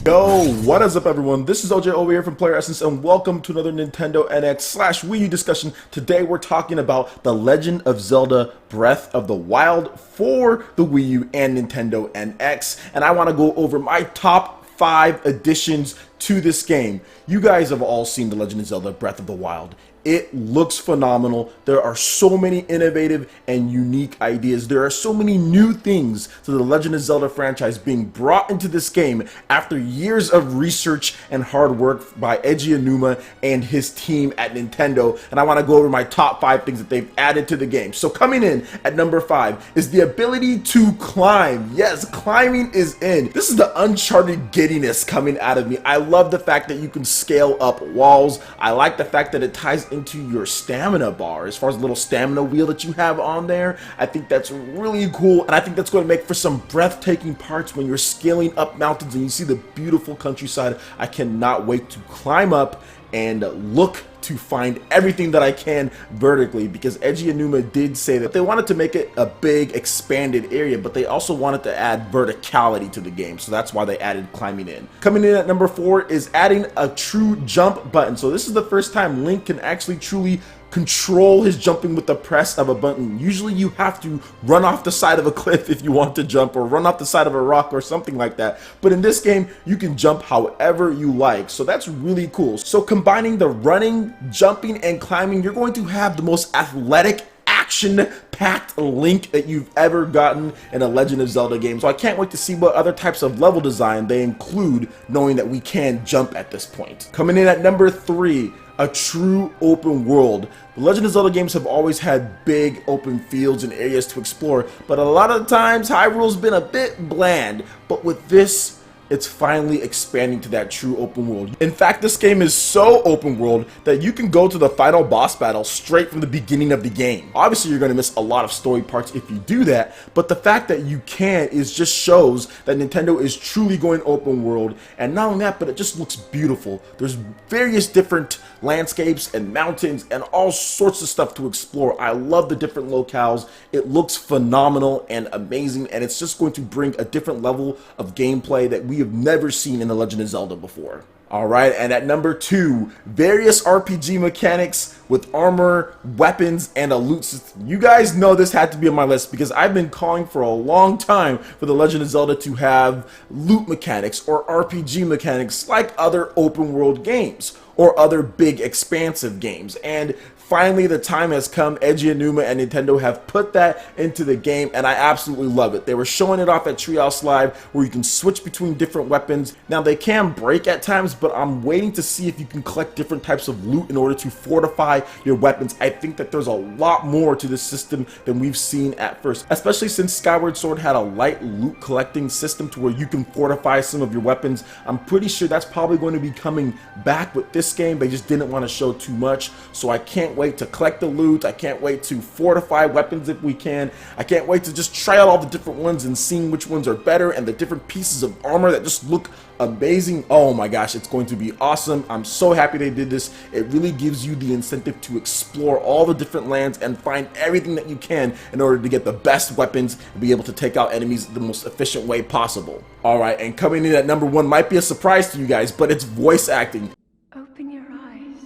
Yo, what is up everyone? This is OJ over here from PlayerEssence and welcome to another Nintendo NX/Wii U discussion. Today we're talking about The Legend of Zelda Breath of the Wild for the Wii U and Nintendo NX, and I want to go over my top 5 additions to this game. You guys have all seen The Legend of Zelda Breath of the Wild. It looks phenomenal. There are so many innovative and unique ideas. There are so many new things to the Legend of Zelda franchise being brought into this game after years of research and hard work by Eiji Aonuma and his team at Nintendo. And I want to go over my top 5 things that they've added to the game. So coming in at number 5 is the ability to climb. Yes, climbing is in. This is the Uncharted giddiness coming out of me. I love the fact that you can scale up walls. I like the fact that it ties into your stamina bar as far as the little stamina wheel that you have on there. I think that's really cool, and I think that's going to make for some breathtaking parts when you're scaling up mountains and you see the beautiful countryside. I cannot wait to climb up and look to find everything that I can vertically, because Eiji Aonuma did say that they wanted to make it a big expanded area, but they also wanted to add verticality to the game, so that's why they added climbing in. Coming in at number 4 is adding a true jump button. So this is the first time Link can actually truly control his jumping with the press of a button. Usually you have to run off the side of a cliff if you want to jump, or run off the side of a rock or something like that. But in this game, you can jump however you like. So that's really cool. So combining the running, jumping, and climbing, you're going to have the most athletic, action-packed Link that you've ever gotten in a Legend of Zelda game. So I can't wait to see what other types of level design they include, knowing that we can jump at this point. Coming in at number 3, a true open world. The Legend of Zelda games have always had big open fields and areas to explore, but a lot of times Hyrule's been a bit bland. But with this, it's finally expanding to that true open world. In fact, this game is so open world that you can go to the final boss battle straight from the beginning of the game. Obviously, you're going to miss a lot of story parts if you do that, but the fact that you can is just shows that Nintendo is truly going open world. And not only that, but it just looks beautiful. There's various different landscapes and mountains and all sorts of stuff to explore. I love the different locales. It looks phenomenal and amazing, and it's just going to bring a different level of gameplay that we have never seen in The Legend of Zelda before. Alright, and at number 2, various RPG mechanics with armor, weapons, and a loot system. You guys know this had to be on my list because I've been calling for a long time for The Legend of Zelda to have loot mechanics or RPG mechanics like other open world games or other big expansive games. And finally, the time has come. Eiji Aonuma and Nintendo have put that into the game, and I absolutely love it. They were showing it off at Treehouse Live, where you can switch between different weapons. Now, they can break at times, but I'm waiting to see if you can collect different types of loot in order to fortify your weapons. I think that there's a lot more to this system than we've seen at first, especially since Skyward Sword had a light loot collecting system to where you can fortify some of your weapons. I'm pretty sure that's probably going to be coming back with this game. They just didn't want to show too much, so I can't wait to collect the loot. I can't wait to fortify weapons if we can. I can't wait to just try out all the different ones and seeing which ones are better, and the different pieces of armor that just look amazing. Oh my gosh, it's going to be awesome. I'm so happy they did this. It really gives you the incentive to explore all the different lands and find everything that you can in order to get the best weapons and be able to take out enemies the most efficient way possible. Alright, and coming in at number 1 might be a surprise to you guys, but it's voice acting. Open your eyes.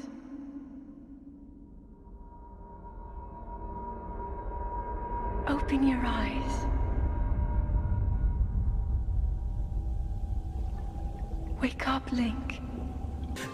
Open your eyes. Wake up, Link.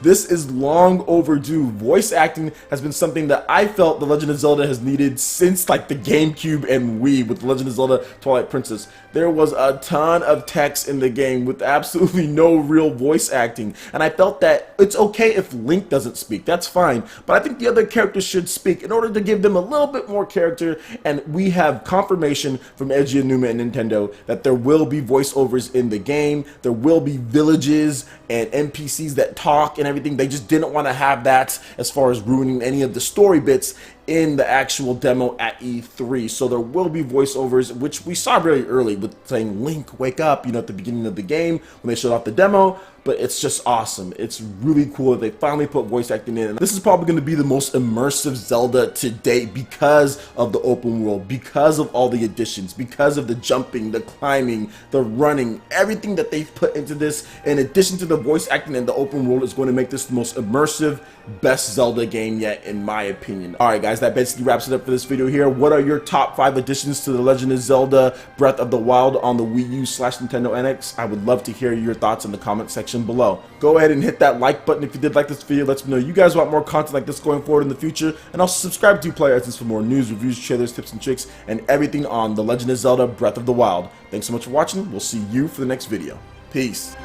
This is long overdue. Voice acting has been something that I felt The Legend of Zelda has needed since like the GameCube and Wii with The Legend of Zelda Twilight Princess. There was a ton of text in the game with absolutely no real voice acting, and I felt that it's okay if Link doesn't speak, that's fine, but I think the other characters should speak in order to give them a little bit more character. And we have confirmation from Eiji Aonuma and Nintendo that there will be voiceovers in the game. There will be villages and NPCs that talk and everything. They just didn't want to have that as far as ruining any of the story bits in the actual demo at E3. So there will be voiceovers, which we saw very early with saying Link, wake up, at the beginning of the game when they showed off the demo. But it's just awesome. It's really cool that they finally put voice acting in. And this is probably going to be the most immersive Zelda to date because of the open world, because of all the additions, because of the jumping, the climbing, the running, everything that they've put into this, in addition to the voice acting and the open world, is going to make this the most immersive, best Zelda game yet, in my opinion. Alright guys, that basically wraps it up for this video here. What are your top 5 additions to The Legend of Zelda Breath of the Wild on the Wii U/Nintendo NX? I would love to hear your thoughts in the comment section below. Go ahead and hit that like button if you did like this video. Let me know you guys want more content like this going forward in the future, and also subscribe to PlayerEssence for more news, reviews, trailers, tips and tricks, and everything on The Legend of Zelda Breath of the Wild. Thanks so much for watching. We'll see you for the next video. Peace.